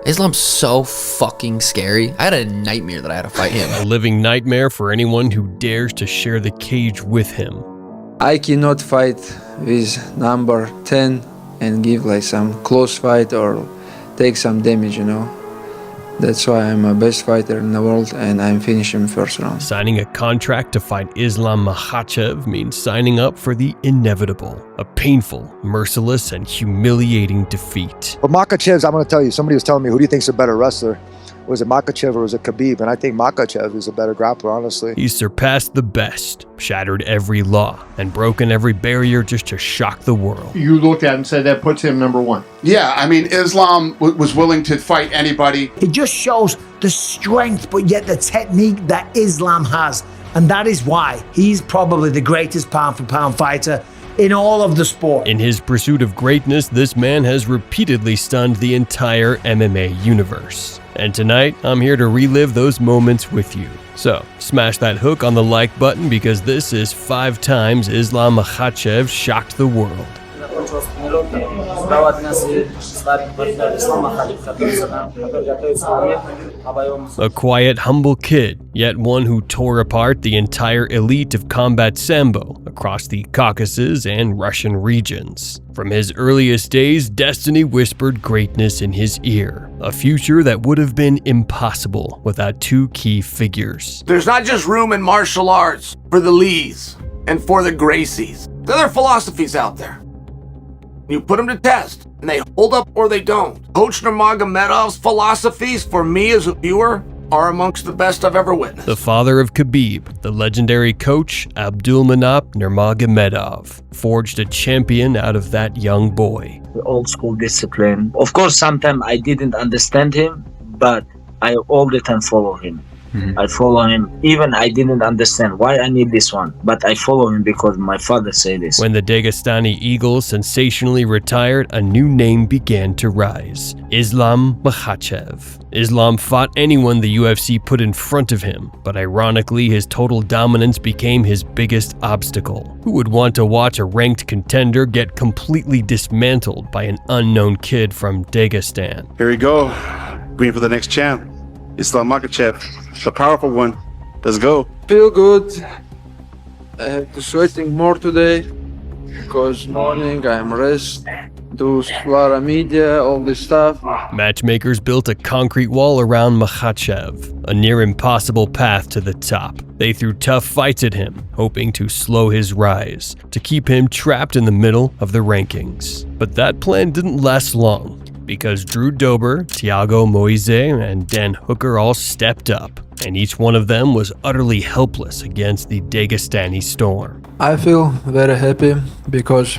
Islam's so fucking scary. I had a nightmare that I had to fight him. A living nightmare for anyone who dares to share the cage with him. I cannot fight with number 10 and give like some close fight or take some damage, you know. That's why I'm a best fighter in the world and I'm finishing first round. Signing a contract to fight Islam Makhachev means signing up for the inevitable, a painful, merciless, and humiliating defeat. But Makhachev's, I'm going to tell you, somebody was telling me, who do you think's a better wrestler? Was it Makhachev or was it Khabib? And I think Makhachev is a better grappler, honestly. He's surpassed the best, shattered every law, and broken every barrier just to shock the world. You looked at him and said that puts him number one. Yeah, I mean, Islam was willing to fight anybody. It just shows the strength, but yet the technique that Islam has. And that is why he's probably the greatest pound-for-pound fighter in all of the sport. In his pursuit of greatness, this man has repeatedly stunned the entire MMA universe. And tonight, I'm here to relive those moments with you. So, smash that hook on the like button because this is 5 times Islam Makhachev shocked the world. A quiet, humble kid, yet one who tore apart the entire elite of combat sambo across the Caucasus and Russian regions. From his earliest days, destiny whispered greatness in his ear, a future that would have been impossible without 2 key figures. There's not just room in martial arts for the Lees and for the Gracies. There are philosophies out there. You put them to test, and they hold up or they don't. Coach Nurmagomedov's philosophies, for me as a viewer, are amongst the best I've ever witnessed. The father of Khabib, the legendary coach Abdulmanap Nurmagomedov, forged a champion out of that young boy. The old school discipline. Of course, sometimes I didn't understand him, but I all the time follow him. I follow him. Even I didn't understand why I need this one, but I follow him because my father said this. When the Dagestani Eagles sensationally retired, a new name began to rise: Islam Makhachev. Islam fought anyone the UFC put in front of him, but ironically, his total dominance became his biggest obstacle. Who would want to watch a ranked contender get completely dismantled by an unknown kid from Dagestan? Here we go. Waiting for the next champ. Islam Makhachev, the powerful one. Let's go. Feel good. I have to sweating more today because morning I'm rest, do a lot of media, all this stuff. Matchmakers built a concrete wall around Makhachev, a near impossible path to the top. They threw tough fights at him, hoping to slow his rise, to keep him trapped in the middle of the rankings. But that plan didn't last long, because Drew Dober, Thiago Moise, and Dan Hooker all stepped up, and each one of them was utterly helpless against the Dagestani storm. I feel very happy because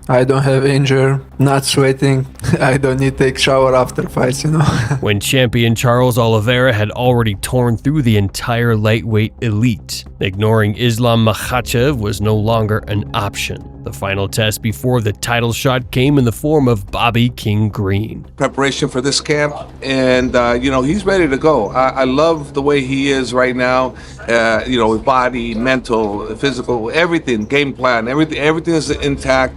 I don't have injury, not sweating. I don't need to take shower after fights, you know. When champion Charles Oliveira had already torn through the entire lightweight elite, ignoring Islam Makhachev was no longer an option. The final test before the title shot came in the form of Bobby King Green. Preparation for this camp, and he's ready to go. I love the way he is right now. His body, mental, physical, everything, game plan, everything is intact.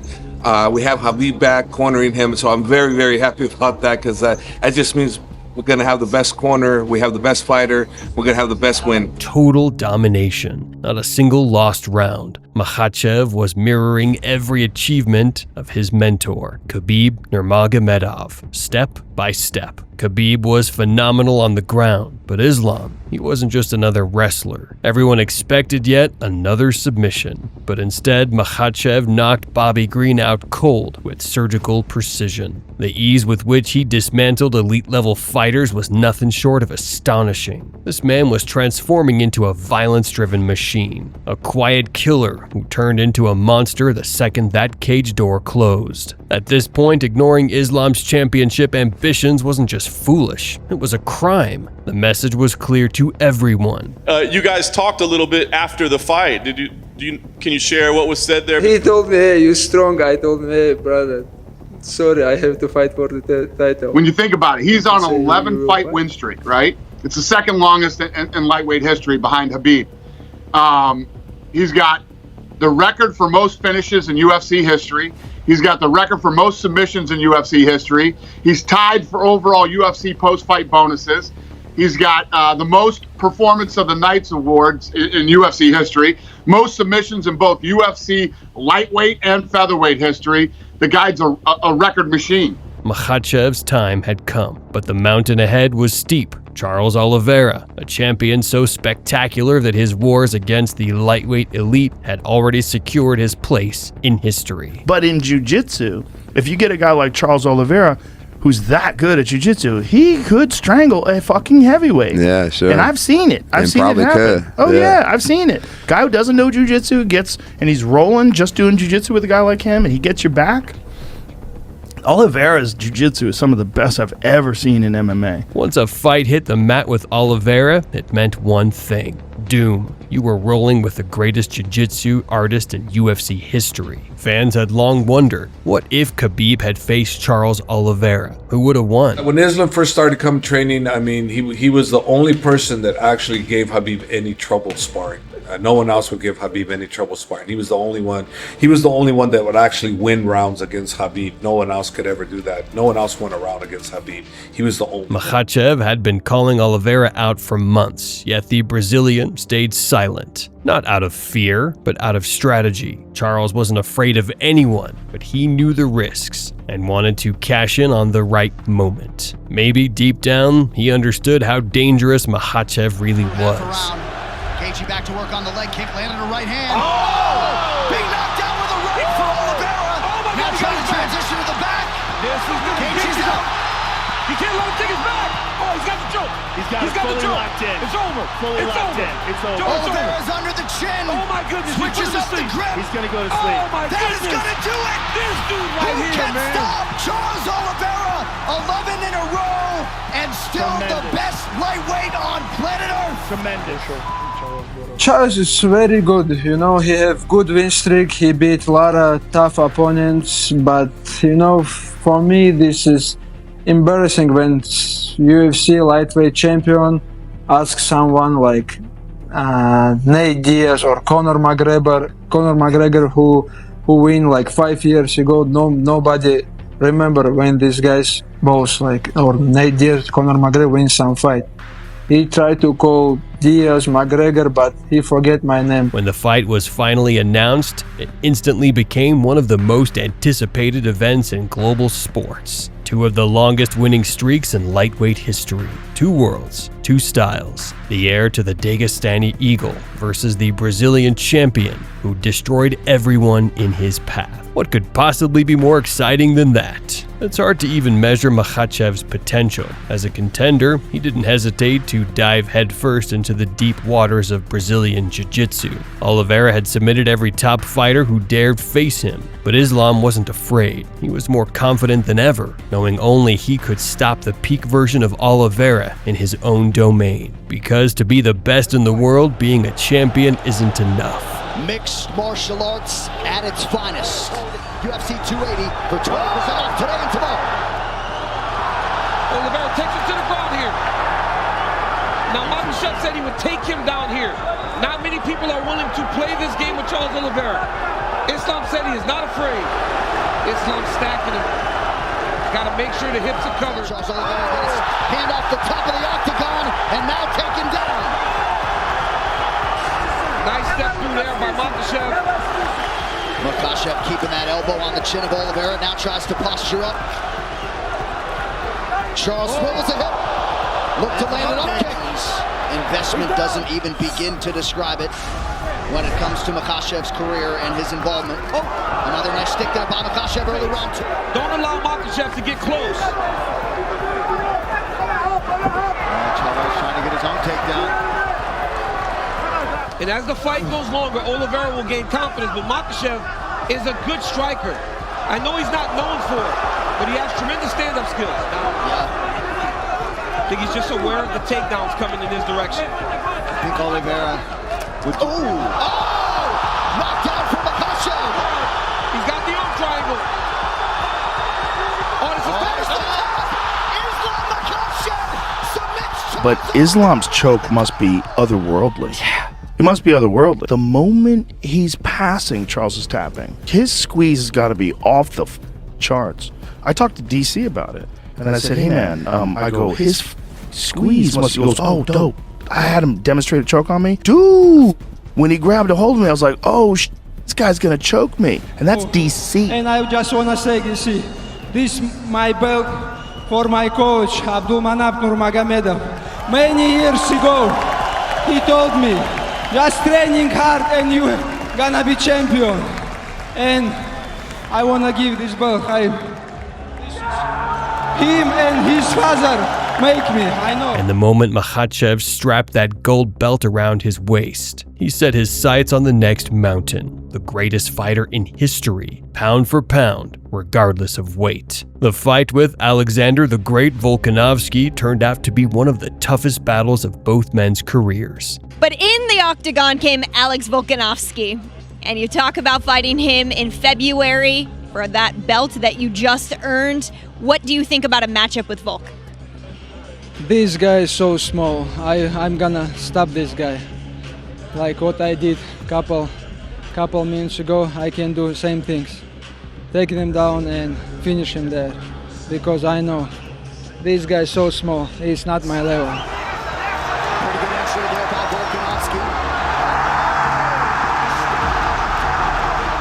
We have Khabib back cornering him, so I'm very, very happy about that because that just means we're going to have the best corner, we have the best fighter, we're going to have the best win. Total domination, not a single lost round. Makhachev was mirroring every achievement of his mentor, Khabib Nurmagomedov, step by step. Khabib was phenomenal on the ground, but Islam, he wasn't just another wrestler. Everyone expected yet another submission, but instead Makhachev knocked Bobby Green out cold with surgical precision. The ease with which he dismantled elite-level fighters was nothing short of astonishing. This man was transforming into a violence-driven machine, a quiet killer who turned into a monster the second that cage door closed. At this point, ignoring Islam's championship ambitions wasn't just foolish, it was a crime. The message was clear to everyone. You guys talked a little bit after the fight. Can you share what was said there? He told me, hey, you're strong. I told him, hey, brother, sorry, I have to fight for the title. When you think about it, he's on an 11-fight win streak, right? It's the second longest in lightweight history behind Khabib. He's got the record for most finishes in UFC history. He's got the record for most submissions in UFC history. He's tied for overall UFC post-fight bonuses. He's got the most Performance of the Nights awards in UFC history, most submissions in both UFC lightweight and featherweight history. The guy's a record machine. Makhachev's time had come, but the mountain ahead was steep. Charles Oliveira, a champion so spectacular that his wars against the lightweight elite had already secured his place in history. But in jiu-jitsu, if you get a guy like Charles Oliveira who's that good at jiu-jitsu, he could strangle a fucking heavyweight. Yeah, sure. And I've seen it. I've seen it happen. Could. Oh yeah, I've seen it. Guy who doesn't know jiu-jitsu and he's rolling just doing jiu-jitsu with a guy like him, and he gets your back. Oliveira's jiu-jitsu is some of the best I've ever seen in MMA. Once a fight hit the mat with Oliveira, it meant one thing: doom. You were rolling with the greatest jiu-jitsu artist in UFC history. Fans had long wondered, what if Khabib had faced Charles Oliveira? Who would have won? When Islam first started come training, I mean, he was the only person that actually gave Khabib any trouble sparring. No one else would give Khabib any trouble sparring. He was the only one. He was the only one that would actually win rounds against Khabib. No one else could ever do that. No one else won a round against Khabib. He was the only. Makhachev had been calling Oliveira out for months, yet the Brazilian stayed silent. Not out of fear, but out of strategy. Charles wasn't afraid of anyone, but he knew the risks and wanted to cash in on the right moment. Maybe deep down, he understood how dangerous Makhachev really was. Gaethje back to work on the leg kick, landed a right hand. Oh! Big knockdown with a right for Oliveira. Now trying to transition to the back. Gaethje's out. He can't let him take his back. Oh, he's got the choke. He's got the choke. Locked in. It's over. Fully locked in. It's over. Oliveira's under the chin. Oh my goodness. Switches up the grip. He's gonna go to sleep. Oh my goodness. That is gonna do it. This dude right here, man. Who can stop Charles Oliveira? 11 in a row, and still the best lightweight on planet Earth. Tremendous. Charles is very good, you know, he have good win streak, he beat a lot of tough opponents, but, you know, for me this is embarrassing when UFC lightweight champion asks someone like Nate Diaz or Conor McGregor who win like 5 years ago. Nobody remember when these guys both like, or Nate Diaz, Conor McGregor win some fight. He tried to call Diaz, McGregor, but he forget my name. When the fight was finally announced, it instantly became one of the most anticipated events in global sports. Two of the longest winning streaks in lightweight history. Two worlds, two styles. The heir to the Dagestani Eagle versus the Brazilian champion who destroyed everyone in his path. What could possibly be more exciting than that? It's hard to even measure Makhachev's potential. As a contender, he didn't hesitate to dive headfirst into the deep waters of Brazilian jiu-jitsu. Oliveira had submitted every top fighter who dared face him, but Islam wasn't afraid. He was more confident than ever, knowing only he could stop the peak version of Oliveira in his own domain. Because to be the best in the world, being a champion isn't enough. Mixed martial arts at its finest. UFC 280 for 20% off today and tomorrow. Oliveira takes it to the ground here. Now, Makhachev said he would take him down here. Not many people are willing to play this game with Charles Oliveira. Islam said he is not afraid. Islam stacking him. Got to make sure the hips are covered. Charles Oliveira got his hand off the top of the octagon and now taken down. Nice step through there by Makhachev. Makhachev keeping that elbow on the chin of Oliveira, now tries to posture up. Charles swivels a hip. Look to land an up kick. Investment doesn't even begin to describe it when it comes to Makhachev's career and his involvement. Oh, another nice stick there by Makhachev early round two. Don't allow Makhachev to get close. Charles trying to get his own takedown. And as the fight goes longer, Oliveira will gain confidence, but Makhachev is a good striker. I know he's not known for it, but he has tremendous stand-up skills. I think he's just aware of the takedowns coming in his direction. I think Oliveira would... Knockdown from Makhachev! He's got the arm triangle. Oh, this is Islam Makhachev submits. But Islam's choke must be otherworldly. Yeah. He must be otherworldly. The moment he's passing, Charles is tapping. His squeeze has got to be off the charts. I talked to DC about it, and I said, hey man, I go, his squeeze must be, oh dope. I had him demonstrate a choke on me. Dude, when he grabbed a hold of me, I was like, oh, this guy's gonna choke me. And that's DC. And I just wanna say, DC, this my belt for my coach, Abdulmanap Nurmagomedov. Many years ago, he told me, just training hard and you gonna be champion. And I wanna give this belt. Him and his father make me, I know. And the moment Makhachev strapped that gold belt around his waist, he set his sights on the next mountain, the greatest fighter in history, pound for pound, regardless of weight. The fight with Alexander the Great Volkanovski turned out to be one of the toughest battles of both men's careers. But in the octagon came Alex Volkanovski, and you talk about fighting him in February for that belt that you just earned. What do you think about a matchup with Volk? This guy is so small. I'm gonna stop this guy. Like what I did couple minutes ago, I can do the same things. Take him down and finish him there. Because I know this guy is so small. He's not my level. Pretty good entry there by Volkanovski.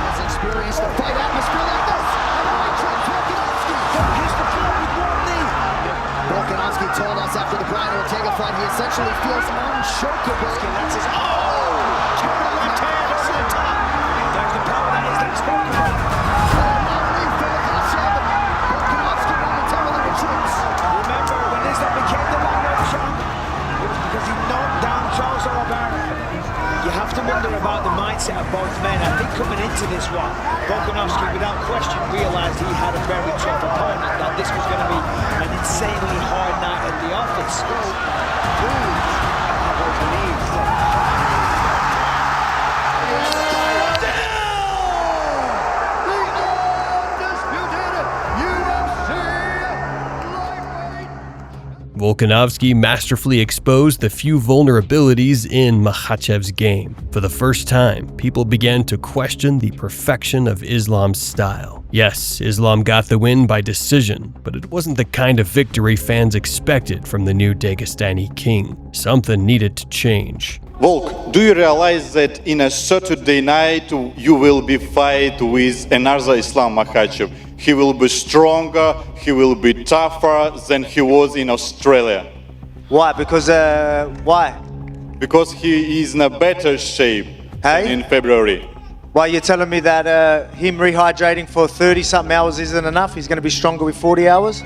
Has experienced a fight atmosphere like this. Volkanovski told us after the Brian Ortega fight he essentially feels unchokeable. That's his turn left hand over the top. There's the power that is next. Volkanovski momentarily retreats. Remember when Islam became the long-range champ? It was because he knocked down Charles Oliveira. You have to wonder about the mindset of both men. I think coming into this one, Volkanovski without question realized he had a very tough opponent, that this was going to be an insanely hard night at the office. Volkanovski masterfully exposed the few vulnerabilities in Makhachev's game. For the first time, people began to question the perfection of Islam's style. Yes, Islam got the win by decision, but it wasn't the kind of victory fans expected from the new Dagestani king. Something needed to change. Volk, do you realize that in a Saturday night you will be fight with another Islam Makhachev? He will be stronger, he will be tougher than he was in Australia. Why? Because, why? Because he is in a better shape than in February. Why, you're telling me that him rehydrating for 30-something hours isn't enough? He's going to be stronger with 40 hours?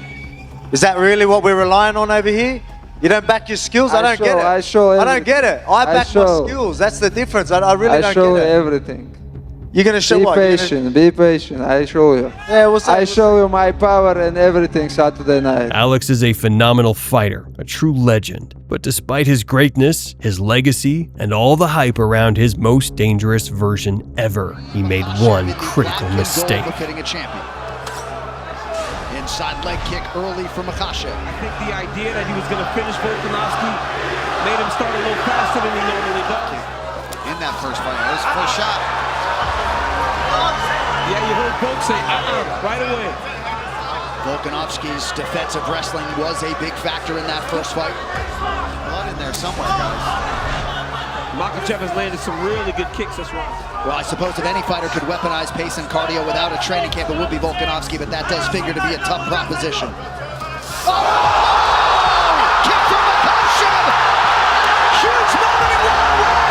Is that really what we're relying on over here? You don't back your skills? I don't get it. I don't get it. I back my skills. That's the difference. I really don't get it. I show everything. You're going to show what? Be patient. I show you. Yeah, what's that? I show you my power and everything Saturday night. Alex is a phenomenal fighter, a true legend. But despite his greatness, his legacy, and all the hype around his most dangerous version ever, he made one critical mistake. Hitting a champion. Inside leg kick early for Makhachev. I think the idea that he was going to finish Volkanovski made him start a little faster than he normally does. In that first fight, that was the first shot. Yeah, you heard Volk say, right away. Volkanovski's defensive wrestling was a big factor in that first fight. Blood in there somewhere, guys. Makhachev has landed some really good kicks this round. Well, I suppose if any fighter could weaponize pace and cardio without a training camp, it would be Volkanovski, but that does figure to be a tough proposition. Oh! Kick from Makhachev! Huge moment in round one!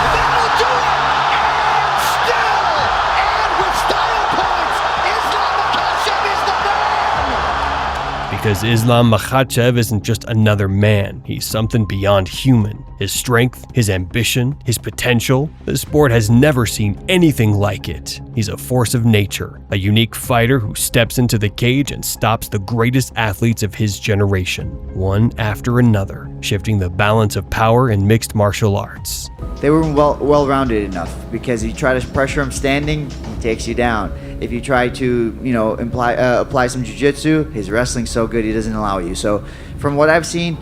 That'll do it! And still, and with style points, Islam Makhachev is the man! Because Islam Makhachev isn't just another man, he's something beyond human. His strength, his ambition, his potential, the sport has never seen anything like it. He's a force of nature, a unique fighter who steps into the cage and stops the greatest athletes of his generation, one after another, shifting the balance of power in mixed martial arts. They were well-rounded enough, because if you try to pressure him standing, he takes you down. If you try to, apply some jiu-jitsu, his wrestling's so good he doesn't allow you. So from what I've seen,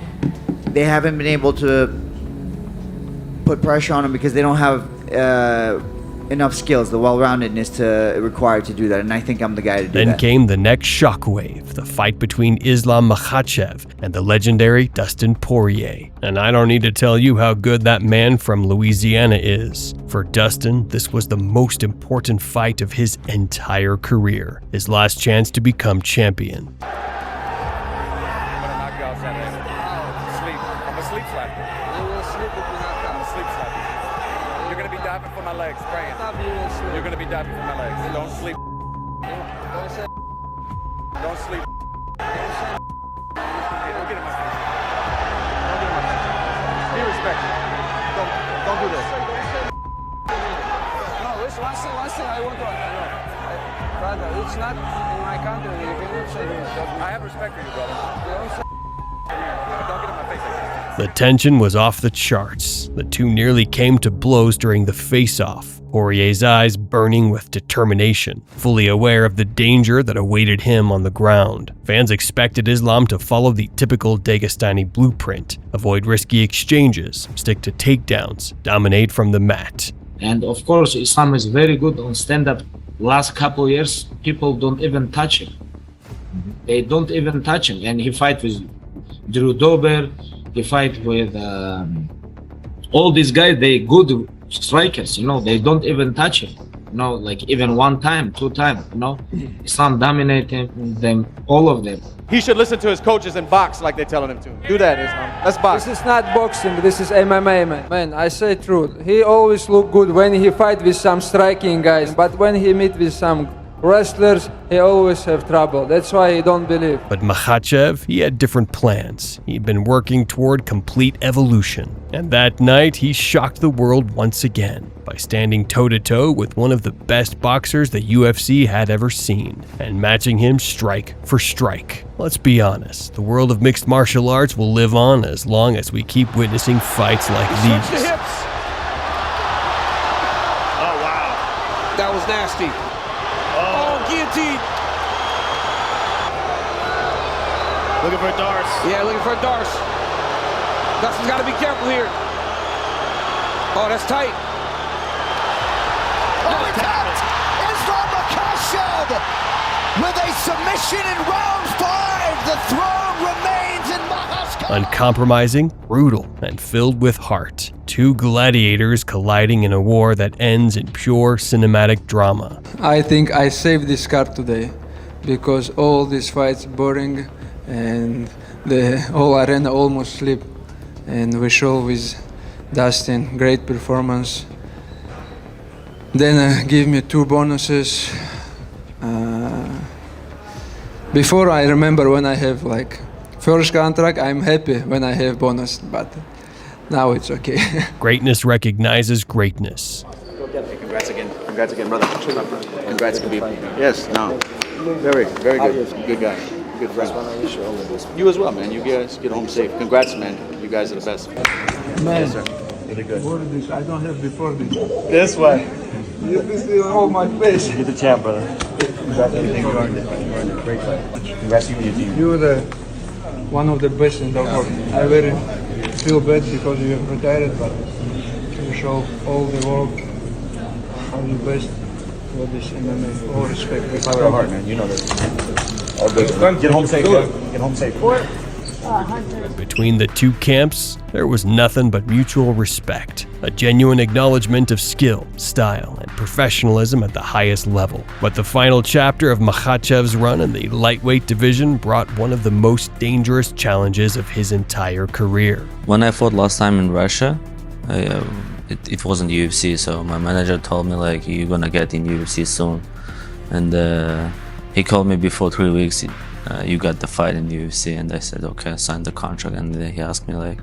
they haven't been able to put pressure on him because they don't have enough skills, the well-roundedness required to do that, and I think I'm the guy to do that. Then came the next shockwave, the fight between Islam Makhachev and the legendary Dustin Poirier. And I don't need to tell you how good that man from Louisiana is. For Dustin, this was the most important fight of his entire career, his last chance to become champion. You're gonna be diving for my legs. Don't sleep. Don't sleep. Don't get in my face. Don't get in my face. Be respectful. Don't do this. No, it's one thing I want to know. Brother, it's not in my country. You cannot say this. I have respect for you, brother. Don't get in my face like this. The tension was off the charts. The two nearly came to blows during the face-off, Poirier's eyes burning with determination, fully aware of the danger that awaited him on the ground. Fans expected Islam to follow the typical Dagestani blueprint, avoid risky exchanges, stick to takedowns, dominate from the mat. And of course, Islam is very good on stand-up. Last couple years, people don't even touch him. They don't even touch him. And he fight with Drew Dober, he fight with all these guys. They good strikers, you know. They don't even touch him, you know, like even one time, two times, you know. Islam dominating them, all of them. He should listen to his coaches and box like they're telling him to. Do that, Islam. Let's box. This is not boxing, this is MMA, man. Man, I say truth. He always look good when he fight with some striking guys, but when he meet with some wrestlers, he always have trouble. That's why he don't believe. But Makhachev, he had different plans. He'd been working toward complete evolution. And that night, he shocked the world once again by standing toe-to-toe with one of the best boxers the UFC had ever seen, and matching him strike for strike. Let's be honest, the world of mixed martial arts will live on as long as we keep witnessing fights like these. The hips. Oh, wow. That was nasty. Oh, guillotine. Looking for a Darce. Yeah, looking for a Darce. Dustin's got to be careful here. Oh, that's tight. Oh, it's out! Islam Makhachev with a submission in round 5. The throne remains in Makhachev. Uncompromising, brutal, and filled with heart. Two gladiators colliding in a war that ends in pure cinematic drama. I think I saved this card today because all these fights boring and the whole arena almost sleep. And we show with Dustin great performance. Then give me 2 bonuses. Before I remember when I have like first contract, I'm happy when I have bonus, but now it's okay. Greatness recognizes greatness. Congrats again. Congrats again, brother. Congrats, Khabib. Yes, no. Very, very good. Good guy. Good friend. You as well, man. You guys get home safe. Congrats, man. You guys are the best. Man, yes, sir. Really good. What is this? I don't have before this. This way. You can see all my face. You're the champ, brother. Congrats. You earned it. You earned it. Great fight. Congrats to you and your team. You're the one of the best in the world. I very feel bad because you have retired, but you show all the world how the best for this MMA. All respect. We fight with our heart, man. You know that. All good. Get home safe, bro. Get home safe. Between the two camps, there was nothing but mutual respect, a genuine acknowledgement of skill, style, and professionalism at the highest level. But the final chapter of Makhachev's run in the lightweight division brought one of the most dangerous challenges of his entire career. When I fought last time in Russia, it wasn't UFC, so my manager told me like, you're gonna get in UFC soon. And he called me before 3 weeks, you got the fight in UFC, and I said okay, I signed the contract. And then he asked me like,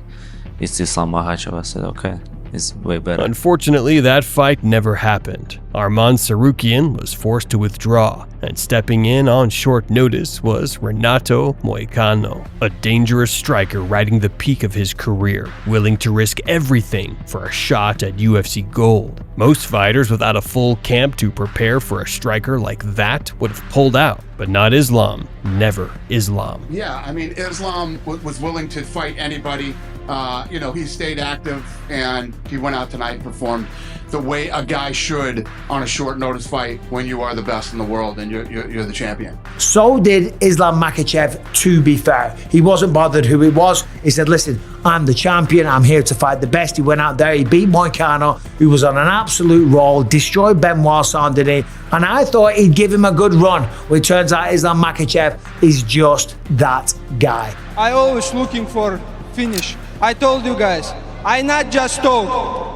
it's Islam Makhachev. I said okay, it's way better. Unfortunately, that fight never happened. Arman Sarukian was forced to withdraw, and stepping in on short notice was Renato Moicano, a dangerous striker riding the peak of his career, willing to risk everything for a shot at UFC gold. Most fighters without a full camp to prepare for a striker like that would have pulled out, but not Islam. Never Islam. Yeah, I mean, Islam was willing to fight anybody. He stayed active, and he went out tonight and performed the way a guy should on a short notice fight when you are the best in the world and you're the champion. So did Islam Makhachev, to be fair. He wasn't bothered who it was. He said, listen, I'm the champion, I'm here to fight the best. He went out there, he beat Moicano, who was on an absolute roll, destroyed Benoit Saint-Denis, and I thought he'd give him a good run. Well, it turns out Islam Makhachev is just that guy. I always looking for finish. I told you guys, I not just talk.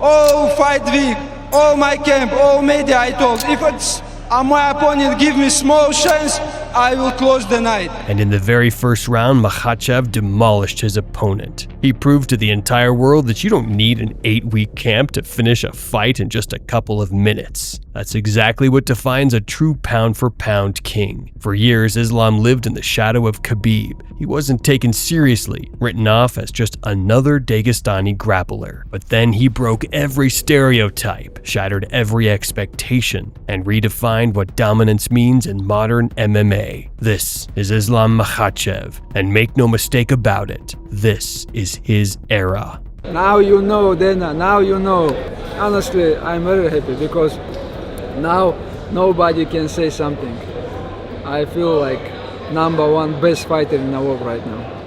Oh, fight week, oh my camp, oh media, I told. If it's my opponent give me small chance, I will close the night. And in the very first round, Makhachev demolished his opponent. He proved to the entire world that you don't need an 8-week camp to finish a fight in just a couple of minutes. That's exactly what defines a true pound-for-pound king. For years, Islam lived in the shadow of Khabib. He wasn't taken seriously, written off as just another Dagestani grappler. But then he broke every stereotype, shattered every expectation, and redefined what dominance means in modern MMA. This is Islam Makhachev, and make no mistake about it, this is his era. Now you know, Dana, now you know. Honestly, I'm very happy because now nobody can say something. I feel like #1 best fighter in the world right now.